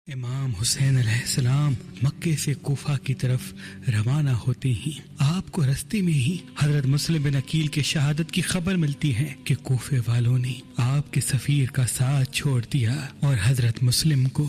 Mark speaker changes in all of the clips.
Speaker 1: امام حسین علیہ السلام مکے سے کوفہ کی طرف روانہ ہوتے ہی آپ کو رستے میں ہی حضرت مسلم بن عقیل کے شہادت کی خبر ملتی ہے کہ کوفے والوں نے آپ کے سفیر کا ساتھ چھوڑ دیا اور حضرت مسلم کو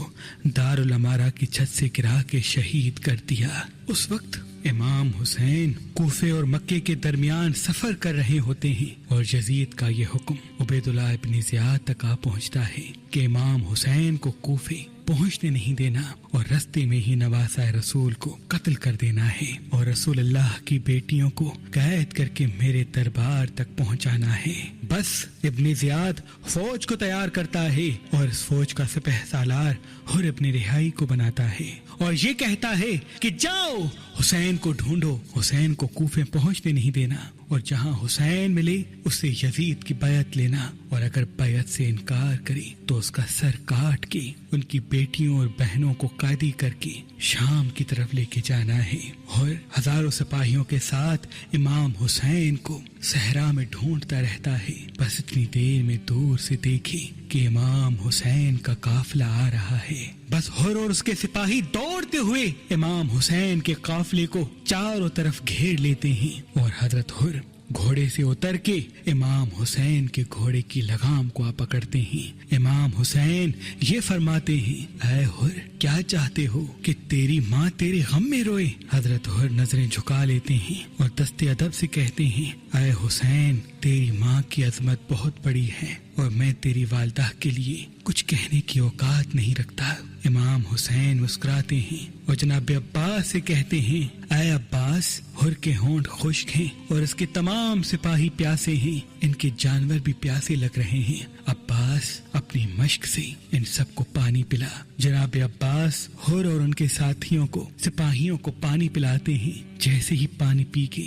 Speaker 1: دارالامارہ کی چھت سے گرا کے شہید کر دیا۔ اس وقت امام حسین کوفے اور مکے کے درمیان سفر کر رہے ہوتے ہیں اور یزید کا یہ حکم عبید اللہ ابن زیاد تک آ پہنچتا ہے کہ امام حسین کو کوفے پہنچنے نہیں دینا اور رستے میں ہی نواسہ رسول کو قتل کر دینا ہے اور رسول اللہ کی بیٹیوں کو قید کر کے میرے دربار تک پہنچانا ہے۔ بس ابن زیاد فوج کو تیار کرتا ہے اور اس فوج کا سپہ سالار حر ابن رہائی کو بناتا ہے اور یہ کہتا ہے کہ جاؤ حسین کو ڈھونڈو، حسین کو کوفے پہنچنے نہیں دینا اور جہاں حسین ملے اس سے یزید کی بیعت لینا اور اگر بیعت سے انکار کرے تو اس کا سر کاٹ کے ان کی بیٹیوں اور بہنوں کو قیدی کر کے شام کی طرف لے کے جانا ہے۔ اور ہزاروں سپاہیوں کے ساتھ امام حسین کو صحرا میں ڈھونڈتا رہتا ہے، بس اتنی دیر میں دور سے دیکھے کہ امام حسین کا قافلہ آ رہا ہے۔ بس حر اور اس کے سپاہی دوڑتے ہوئے امام حسین کے قافلے کو چاروں طرف گھیر لیتے ہیں اور حضرت حر گھوڑے سے اتر کے امام حسین کے گھوڑے کی لگام کو پکڑتے ہیں۔ امام حسین یہ فرماتے ہیں، اے حر کیا چاہتے ہو کہ تیری ماں تیرے غم میں روئے؟ حضرت حر نظریں جھکا لیتے ہیں اور دست ادب سے کہتے ہیں، اے حسین تیری ماں کی عظمت بہت بڑی ہے اور میں تیری والدہ کے لیے کچھ کہنے کی اوقات نہیں رکھتا۔ امام حسین مسکراتے ہیں اور جناب عباس سے کہتے ہیں، اے عباس حر کے ہونٹ خشک ہیں اور اس کے تمام سپاہی پیاسے ہیں، ان کے جانور بھی پیاسے لگ رہے ہیں، عباس اپنی مشق سے ان سب کو پانی پلا۔ جناب عباس حر اور ان کے ساتھیوں کو سپاہیوں کو پانی پلاتے ہیں، جیسے ہی پانی پی کے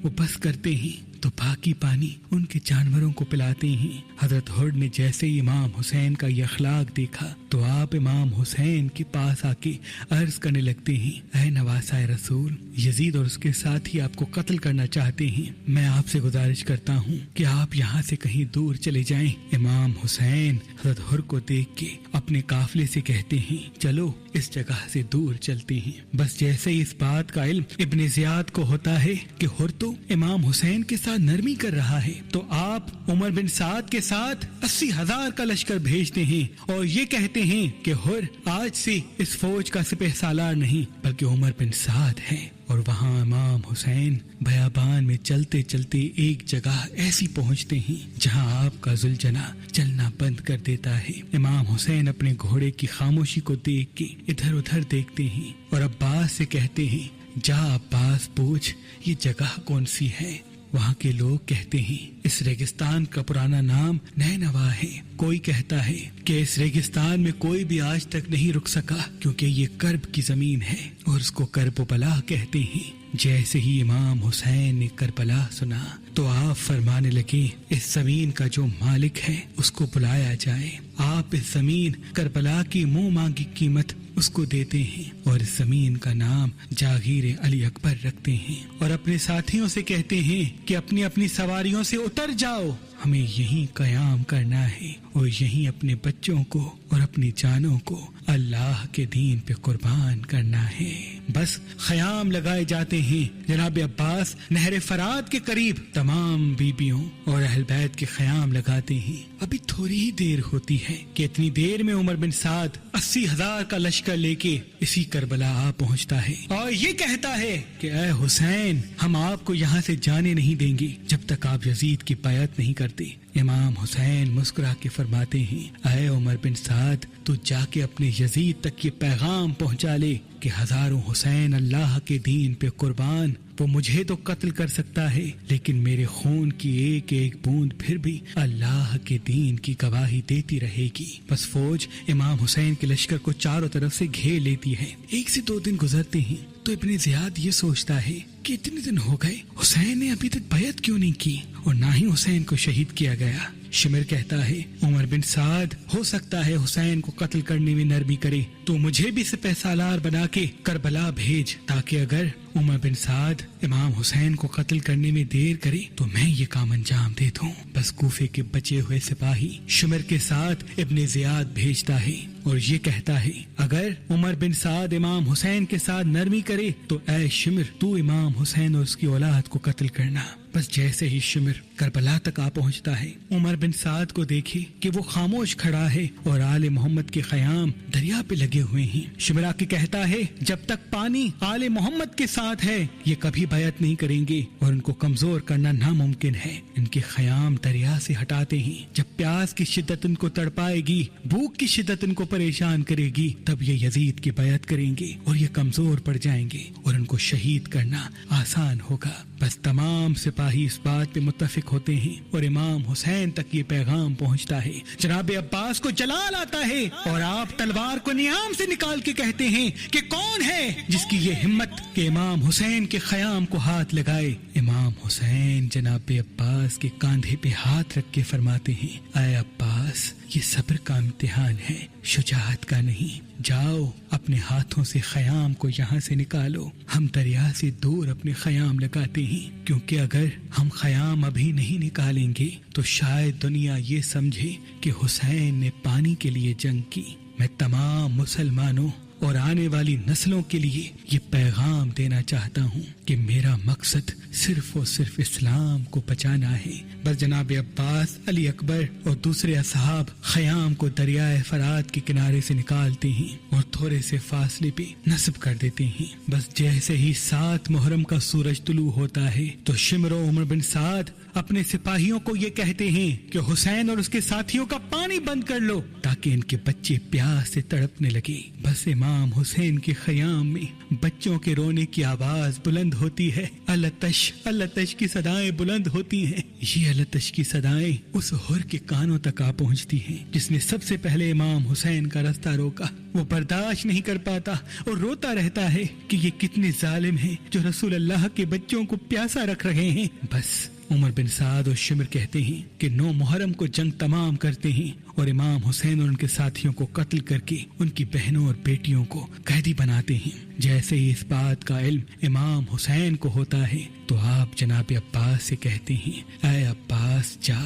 Speaker 1: وہ بس کرتے ہیں تو باقی پانی ان کے جانوروں کو پلاتے ہیں۔ حضرت حر نے جیسے ہی امام حسین کا یہ اخلاق دیکھا تو آپ امام حسین کے پاس آ کے عرض کرنے لگتے ہیں، اے نواسہ رسول، یزید اور اس کے ساتھی آپ کو قتل کرنا چاہتے ہیں، میں آپ سے گزارش کرتا ہوں کہ آپ یہاں سے کہیں دور چلے جائیں۔ امام حسین حضرت حر کو دیکھ کے اپنے قافلے سے کہتے ہیں، چلو اس جگہ سے دور چلتے ہیں۔ بس جیسے ہی اس بات کا علم ابن زیاد کو ہوتا ہے کہ حر تو امام حسین کے ساتھ نرمی کر رہا ہے تو آپ عمر بن سعد کے ساتھ 80,000 کا لشکر بھیجتے ہیں اور یہ کہتے ہیں کہ حر آج سے اس فوج کا سپہ سالار نہیں بلکہ عمر بن سعد ہے۔ اور وہاں امام حسین بیابان میں چلتے چلتے ایک جگہ ایسی پہنچتے ہیں جہاں آپ کا ذوالجناح چلنا بند کر دیتا ہے۔ امام حسین اپنے گھوڑے کی خاموشی کو دیکھ کے ادھر ادھر دیکھتے ہیں اور عباس سے کہتے ہیں، جا عباس پوچھ یہ جگہ کون سی ہے؟ وہاں کے لوگ کہتے ہیں اس ریگستان کا پرانا نام نینوا ہے۔ کوئی کہتا ہے کہ اس ریگستان میں کوئی بھی آج تک نہیں رک سکا کیونکہ یہ کرب کی زمین ہے اور اس کو کرب و بلا کہتے ہیں۔ جیسے ہی امام حسین نے کربلا سنا تو آپ فرمانے لگے، اس زمین کا جو مالک ہے اس کو بلایا جائے۔ آپ اس زمین کربلا کی منہ مانگی قیمت اس کو دیتے ہیں اور اس زمین کا نام جاگیر علی اکبر رکھتے ہیں اور اپنے ساتھیوں سے کہتے ہیں کہ اپنی اپنی سواریوں سے اتر جاؤ، ہمیں یہیں قیام کرنا ہے اور یہیں اپنے بچوں کو اور اپنی جانوں کو اللہ کے دین پہ قربان کرنا ہے۔ بس خیام لگائے جاتے ہیں۔ جناب عباس نہر فرات کے قریب تمام بیبیوں اور اہل بیت کے خیام لگاتے ہیں۔ ابھی تھوڑی ہی دیر ہوتی ہے کہ اتنی دیر میں عمر بن سعد 80,000 کا لشکر لے کے اسی کربلا آ پہنچتا ہے اور یہ کہتا ہے کہ اے حسین ہم آپ کو یہاں سے جانے نہیں دیں گے جب تک آپ یزید کی بیعت نہیں کرتے۔ امام حسین مسکرا کے فرماتے ہیں، اے عمر بن سعد تو جا کے اپنے یزید تک یہ پیغام پہنچا لے کہ ہزاروں حسین اللہ کے دین پہ قربان، وہ مجھے تو قتل کر سکتا ہے لیکن میرے خون کی ایک ایک بوند پھر بھی اللہ کے دین کی گواہی دیتی رہے گی۔ بس فوج امام حسین کے لشکر کو چاروں طرف سے گھیر لیتی ہے۔ 1 سے 2 دن گزرتے ہیں تو ابن زیاد یہ سوچتا ہے کہ اتنے دن ہو گئے حسین نے ابھی تک بیعت کیوں نہیں کی اور نہ ہی حسین کو شہید کیا گیا۔ شمر کہتا ہے عمر بن سعد ہو سکتا ہے حسین کو قتل کرنے میں نرمی کرے تو مجھے بھی سپہ سالار بنا کے کربلا بھیج، تاکہ اگر عمر بن سعد امام حسین کو قتل کرنے میں دیر کرے تو میں یہ کام انجام دے دوں۔ بس کوفے کے بچے ہوئے سپاہی شمر کے ساتھ ابن زیاد بھیجتا ہے اور یہ کہتا ہے اگر عمر بن سعد امام حسین کے ساتھ نرمی کرے تو اے شمر تو امام حسین اور اس کی اولاد کو قتل کرنا۔ بس جیسے ہی شمر کربلا تک آ پہنچتا ہے، عمر بن سعد کو دیکھے کہ وہ خاموش کھڑا ہے اور آل محمد کے خیام دریا پہ لگے ہوئے ہیں۔ شمر آ کے کہتا ہے جب تک پانی آل محمد کے ساتھ ہے یہ کبھی بیعت نہیں کریں گے اور ان کو کمزور کرنا ناممکن ہے۔ ان کے خیام دریا سے ہٹاتے ہیں۔ جب پیاس کی شدت ان کو تڑپائے گی، بھوک کی شدت ان کو پریشان کرے گی، تب یہ یزید کی بیعت کریں گے اور یہ کمزور پڑ جائیں گے اور ان کو شہید کرنا آسان ہوگا۔ بس تمام سپاہی اس بات پہ متفق ہوتے ہیں اور امام حسین تک یہ پیغام پہنچتا ہے۔ جناب عباس کو جلال آتا ہے اور آپ تلوار کو نیام سے نکال کے کہتے ہیں کہ کون ہے جس کی یہ ہمت کہ امام حسین کے خیام کو ہاتھ لگائے۔ امام حسین جناب عباس کے کاندھے پہ ہاتھ رکھ کے فرماتے ہیں اے عباس یہ صبر کا امتحان ہے، شجاعت کا نہیں۔ جاؤ اپنے ہاتھوں سے خیام کو یہاں سے نکالو۔ ہم دریا سے دور اپنے خیام لگاتے ہیں کیونکہ اگر ہم خیام ابھی نہیں نکالیں گے تو شاید دنیا یہ سمجھے کہ حسین نے پانی کے لیے جنگ کی۔ میں تمام مسلمانوں اور آنے والی نسلوں کے لیے یہ پیغام دینا چاہتا ہوں کہ میرا مقصد صرف اور صرف اسلام کو بچانا ہے۔ بس جناب عباس، علی اکبر اور دوسرے اصحاب خیام کو دریائے فرات کے کنارے سے نکالتے ہیں اور تھوڑے سے فاصلے پہ نصب کر دیتے ہیں۔ بس جیسے ہی 7 محرم کا سورج طلوع ہوتا ہے تو شمر و عمر بن سعد اپنے سپاہیوں کو یہ کہتے ہیں کہ حسین اور اس کے ساتھیوں کا پانی بند کر لو تاکہ ان کے بچے پیاس سے تڑپنے لگے۔ بس امام حسین کے خیام میں بچوں کے رونے کی آواز بلند ہوتی ہے، التش التش کی صدائیں بلند ہوتی ہیں۔ یہ التش کی صدائیں اس حر کے کانوں تک آ پہنچتی ہیں جس نے سب سے پہلے امام حسین کا رستہ روکا۔ وہ برداشت نہیں کر پاتا اور روتا رہتا ہے کہ یہ کتنے ظالم ہیں جو رسول اللہ کے بچوں کو پیاسا رکھ رہے ہیں۔ بس عمر بن سعد اور شمر کہتے ہیں کہ 9 محرم کو جنگ تمام کرتے ہیں اور امام حسین اور ان کے ساتھیوں کو قتل کر کے ان کی بہنوں اور بیٹیوں کو قیدی بناتے ہیں۔ جیسے ہی اس بات کا علم امام حسین کو ہوتا ہے تو آپ جناب عباس سے کہتے ہیں اے عباس جا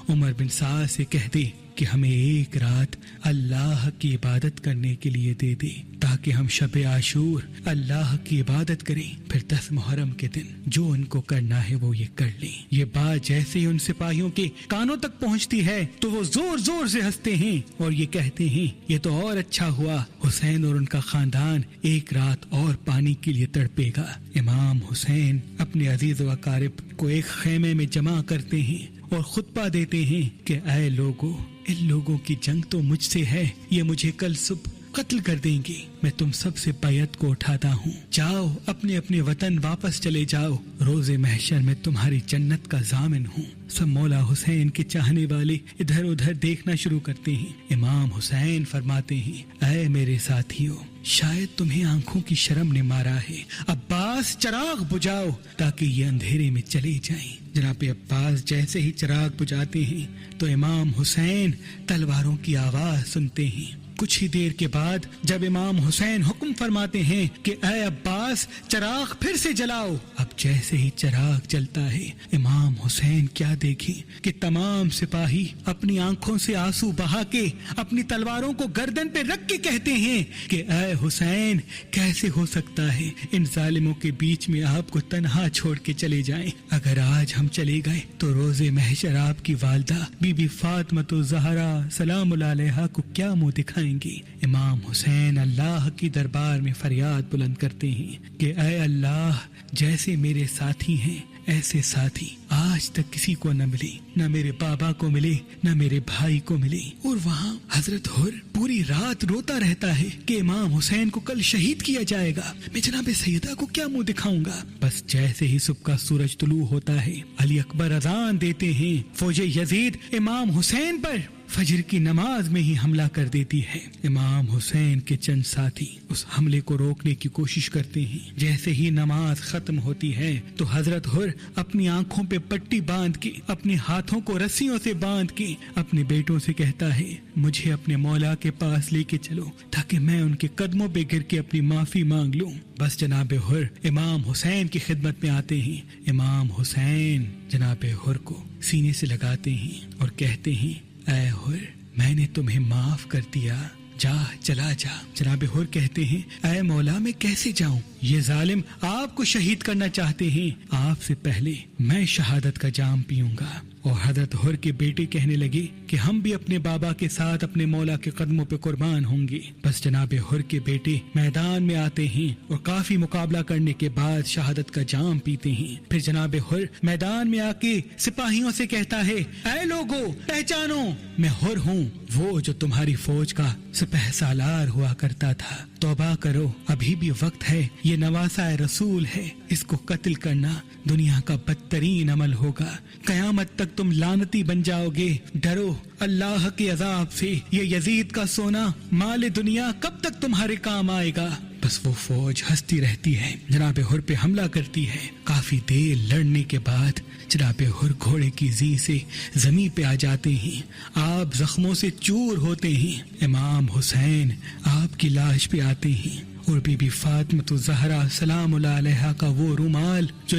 Speaker 1: عمر بن سعد سے کہہ دے کہ ہمیں ایک رات اللہ کی عبادت کرنے کے لیے دے دے تاکہ ہم شب عاشور اللہ کی عبادت کریں، پھر 10 محرم کے دن جو ان کو کرنا ہے وہ یہ کر لیں۔ یہ بات جیسے ہی ان سپاہیوں کے کانوں تک پہنچتی ہے تو وہ زور زور سے ہنستے ہیں اور یہ کہتے ہیں یہ تو اور اچھا ہوا، حسین اور ان کا خاندان ایک رات اور پانی کے لیے تڑپے گا۔ امام حسین اپنے عزیز و اقارب کو ایک خیمے میں جمع کرتے ہیں اور خطبہ دیتے ہیں کہ اے لوگو، ان لوگوں کی جنگ تو مجھ سے ہے، یہ مجھے کل صبح قتل کر دیں گے۔ میں تم سب سے بیعت کو اٹھاتا ہوں، جاؤ اپنے اپنے وطن واپس چلے جاؤ، روز محشر میں تمہاری جنت کا ضامن ہوں۔ سب مولا حسین کے چاہنے والے ادھر ادھر دیکھنا شروع کرتے ہیں۔ امام حسین فرماتے ہیں اے میرے ساتھیوں، شاید تمہیں آنکھوں کی شرم نے مارا ہے، عباس چراغ بجھاؤ تاکہ یہ اندھیرے میں چلے جائیں۔ جناب عباس جیسے ہی چراغ بجھاتے ہیں تو امام حسین تلواروں کی آواز سنتے ہیں۔ کچھ ہی دیر کے بعد جب امام حسین حکم فرماتے ہیں کہ اے عباس چراغ پھر سے جلاؤ، اب جیسے ہی چراغ جلتا ہے امام حسین کیا دیکھیں کہ تمام سپاہی اپنی آنکھوں سے آنسو بہا کے اپنی تلواروں کو گردن پہ رکھ کے کہتے ہیں کہ اے حسین کیسے ہو سکتا ہے ان ظالموں کے بیچ میں آپ کو تنہا چھوڑ کے چلے جائیں۔ اگر آج ہم چلے گئے تو روز محشر آپ کی والدہ بی بی فاطمہ الزہرا سلام اللہ علیہا کو کیا منہ دکھائیں گے۔ امام حسین اللہ کی دربار میں فریاد بلند کرتے ہیں کہ اے اللہ، جیسے میرے ساتھی ہیں ایسے ساتھی آج تک کسی کو نہ ملے، نہ میرے بابا کو ملے نہ میرے بھائی کو ملے۔ اور وہاں حضرت حر پوری رات روتا رہتا ہے کہ امام حسین کو کل شہید کیا جائے گا، میں جناب سیدہ کو کیا منہ دکھاؤں گا۔ بس جیسے ہی صبح کا سورج طلوع ہوتا ہے علی اکبر اذان دیتے ہیں، فوج یزید امام حسین پر فجر کی نماز میں ہی حملہ کر دیتی ہے۔ امام حسین کے چند ساتھی اس حملے کو روکنے کی کوشش کرتے ہیں۔ جیسے ہی نماز ختم ہوتی ہے تو حضرت حر اپنی آنکھوں پہ پٹی باندھ کے، اپنے ہاتھوں کو رسیوں سے باندھ کے اپنے بیٹوں سے کہتا ہے مجھے اپنے مولا کے پاس لے کے چلو تاکہ میں ان کے قدموں پہ گر کے اپنی معافی مانگ لوں۔ بس جناب حر امام حسین کی خدمت میں آتے ہیں۔ امام حسین جناب حر کو سینے سے لگاتے ہیں اور کہتے ہیں اے حر میں نے تمہیں معاف کر دیا، جا چلا جا۔ جناب حر کہتے ہیں اے مولا میں کیسے جاؤں، یہ ظالم آپ کو شہید کرنا چاہتے ہیں، آپ سے پہلے میں شہادت کا جام پیوں گا۔ اور حضرت حر کے بیٹے کہنے لگے کہ ہم بھی اپنے بابا کے ساتھ اپنے مولا کے قدموں پہ قربان ہوں گے۔ بس جناب حر کے بیٹے میدان میں آتے ہیں اور کافی مقابلہ کرنے کے بعد شہادت کا جام پیتے ہیں۔ پھر جناب حر میدان میں آ کے سپاہیوں سے کہتا ہے اے لوگو پہچانو میں حر ہوں، وہ جو تمہاری فوج کا سپہ سالار ہوا کرتا تھا۔ توبہ کرو، ابھی بھی وقت ہے، یہ نواسہ رسول ہے، اس کو قتل کرنا دنیا کا بدترین عمل ہوگا، قیامت تک تم لعنتی بن جاؤ گے۔ ڈرو اللہ کے عذاب سے، یہ یزید کا سونا مال دنیا کب تک تمہارے کام آئے گا۔ بس وہ فوج ہنستی رہتی ہے، جناب حر پہ حملہ کرتی ہے۔ کافی دیر لڑنے کے بعد جناب حر گھوڑے کی زی سے زمین پہ آ جاتے ہیں، آپ زخموں سے چور ہوتے ہیں۔ امام حسین آپ کی لاش پہ آتے ہیں اور بی بی فاطمہ الزہرا سلام اللہ علیہا کا وہ رومال جو